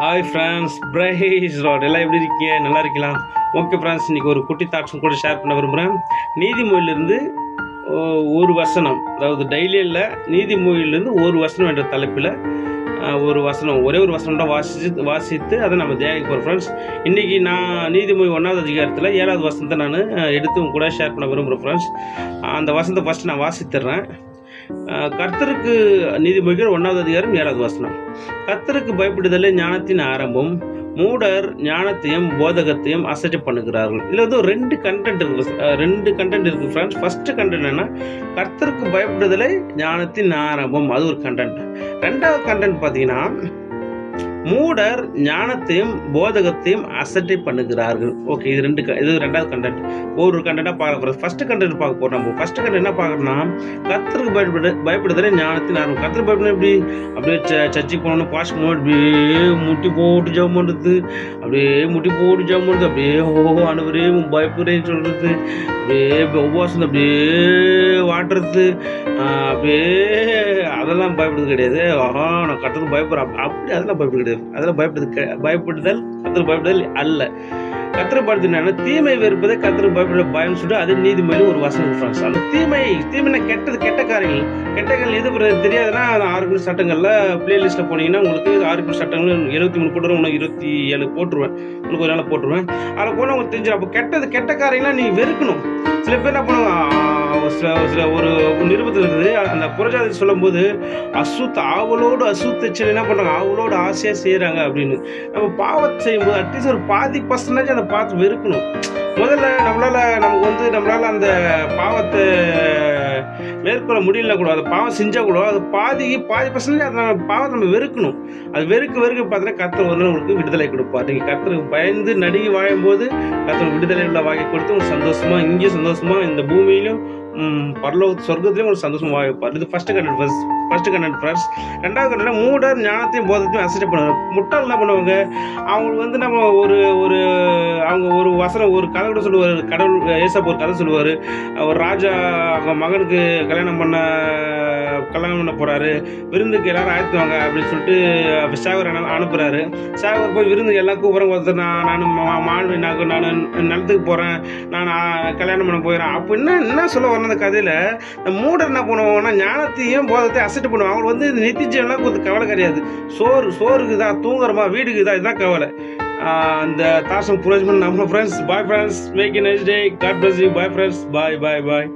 Hi friends, price Lord. எல்லாம் எப்படி இருக்கீங்க? நல்லா இருக்கலாம். ஓகே ஃப்ரெண்ட்ஸ், இன்றைக்கி ஒரு குட்டி தாட்ஸும் கூட ஷேர் பண்ண விரும்புகிறேன். நீதிமொழியிலிருந்து ஒரு வசனம், அதாவது டெய்லியில் நீதிமொழியிலிருந்து ஒரு வசனம் என்ற தலைப்பில் ஒரு வசனம், ஒரே ஒரு வசனம் தான் வாசித்து அதை நம்ம தியானிக்க போகிறோம் ஃப்ரெண்ட்ஸ். இன்றைக்கி நான் நீதிமொழி 1வது அதிகாரத்தில் 7வது வசனத்தை நான் எடுத்து கூட ஷேர் பண்ண விரும்புகிறேன் ஃப்ரெண்ட்ஸ். அந்த வசனத்தை ஃபஸ்ட்டு நான் வாசித்துறேன். கர்த்தருக்கு நீதிமொழிகள் 1வது அதிகாரம் 7வது வசனம். கர்த்தருக்கு பயப்படுதலே ஞானத்தின் ஆரம்பம், மூடர் ஞானத்தையும் போதகத்தையும் அசட்டை பண்ணுகிறார்கள். இதில் வந்து ரெண்டு கண்டென்ட் இருக்குது ஃப்ரெண்ட்ஸ். ஃபர்ஸ்ட் கண்டென்ட் என்னன்னா, கர்த்தருக்கு பயப்படுதலே ஞானத்தின் ஆரம்பம், அது ஒரு கண்டென்ட். ரெண்டாவது கண்டென்ட் பார்த்தீங்கன்னா, மூடர் ஞானத்தையும் போதகத்தையும் அசட்டை பண்ணுகிறார்கள். ஓகே, இது ரெண்டாவது கண்டென்ட். ஒரு கண்டென்ட்டாக பார்க்க போகிறோம். ஃபர்ஸ்ட் கண்டென்ட் பார்க்க போகிறோம். நம்ம ஃபர்ஸ்ட் கண்டென்ட் என்ன பார்க்கணும்னா, கர்த்தருக்கு பயப்படுதலே ஞானத்தின் ஆரம்பம். கர்த்தருக்கு பயப்படணும் எப்படி? அப்படியே சர்ச்சைக்கு போகணும், பாஸ் பண்ணணும், அப்படியே முட்டி போட்டு ஜெபம் பண்ணுறது, அப்படியே ஆண்டவரே பயப்படுறேன்னு சொல்கிறது, அப்படியே உபவாசம் அப்படியே வாட்டுறது, அப்படியே அதெல்லாம் பயப்படுறது கிடையாது. நான் கர்த்தருக்கு பயப்படுறேன் அப்படி அதெல்லாம் பயப்படுறது கிடையாது. அதெல்லாம் பயப்படுதல் கர்த்தருக்கு பயப்படுதல் அல்ல. கர்த்தருக்கு பயப்படுறது தீமை வெறுப்பதை கர்த்தருக்கு பயப்படுற பயம் சொல்லிட்டு அது நீதிமொழி ஒரு வசனம் ஃப்ரெண்ட்ஸ். அந்த தீமைனா கெட்ட காரியங்கள் எது தெரியாதுன்னா 6 சட்டங்களில் பிளேலிஸ்ட்டில் போனீங்கன்னா உங்களுக்கு 6 சட்டங்கள் 73 போட்டுருவேன், உனக்கு 27 போட்டுருவேன், உங்களுக்கு ஒரு நாள் போட்டுருவேன். அதில் போனால் உங்களுக்கு தெரிஞ்சு. அப்போ கெட்ட காரியங்களாம் நீ வெறுக்கணும். சில பேர் என்ன பண்ணுவாங்க, சில ஒரு நிருபத்தில் இருக்குது, அந்த புறஜாதி சொல்லும் போது ஆவலோடு அசுத்தச்சல் என்ன பண்ணுறாங்க, ஆவலோடு ஆசையாக செய்கிறாங்க அப்படின்னு. நம்ம பாவத்தை செய்யும்போது அட்லீஸ்ட் ஒரு 50% அந்த பாவத்தை வெறுக்கணும். முதல்ல நம்மளால் அந்த பாவத்தை மேற்கொள்ள முடியல கூட, அந்த பாவம் செஞ்சால் கூட அது பாதி பர்சன்டேஜ் அந்த பாவத்தை நம்ம வெறுக்கணும். அது வெறுக்க பார்த்தீங்கன்னா கர்த்தர் ஒரு நாள் உங்களுக்கு விடுதலை கொடுப்பார். நீங்கள் கர்த்தருக்கு பயந்து நடுங்கி வாழும்போது கர்த்தர் விடுதலை உள்ள வாங்கி கொடுத்து ஒரு சந்தோஷமாக, இங்கேயும் சந்தோஷமாக, இந்த பூமியிலும் பரலோக சொர்க்கத்திலையும் ஒரு சந்தோஷமாக வாய்ப்பார். இது ஃபர்ஸ்ட் கண்டென்ட் ஃப்ரெண்ட்ஸ். ரெண்டாவது கண்டென்ட், மூடர் ஞானத்தையும் போதத்தையும் அசட்டை பண்ணுவாங்க. முட்டாள் என்ன பண்ணுவாங்க, அவங்களுக்கு வந்து நம்ம அவங்க ஒரு வசனம், ஒரு கதை கூட சொல்லுவார். கடவுள் ஏசப்பா ஒரு கதை சொல்லுவார். ஒரு ராஜா அவங்க மகனுக்கு கல்யாணம் பண்ண போகிறாரு. விருந்துக்கு எல்லாரும் ஆயத்துவாங்க அப்படின்னு சொல்லிட்டு சேவர் அனுப்புகிறாரு. சேவர் போய் விருந்துக்கு எல்லாம் கூப்பிட்றேன். ஒருத்தர் நான் நிலத்துக்கு போகிறேன், நான் கல்யாணம் பண்ண போயிடறேன். அப்போ என்ன சொல்ல வரணும் அந்த கதையில், இந்த மூடர் என்ன பண்ணுவாங்கன்னா ஞானத்தையும் போதத்தையும் அசட்டு பண்ணுவாங்க. அவங்க வந்து நித்திஜம்லாம் கொஞ்சம் கவலை கிடையாது. சோறுக்கு தான், தூங்குறமா, வீடுக்கு தான், இதுதான் கவலை. இந்த தாசம் புரோஜ்மன் நம்ம friends. Bye friends, make a nice day. God bless you. Bye friends. Bye.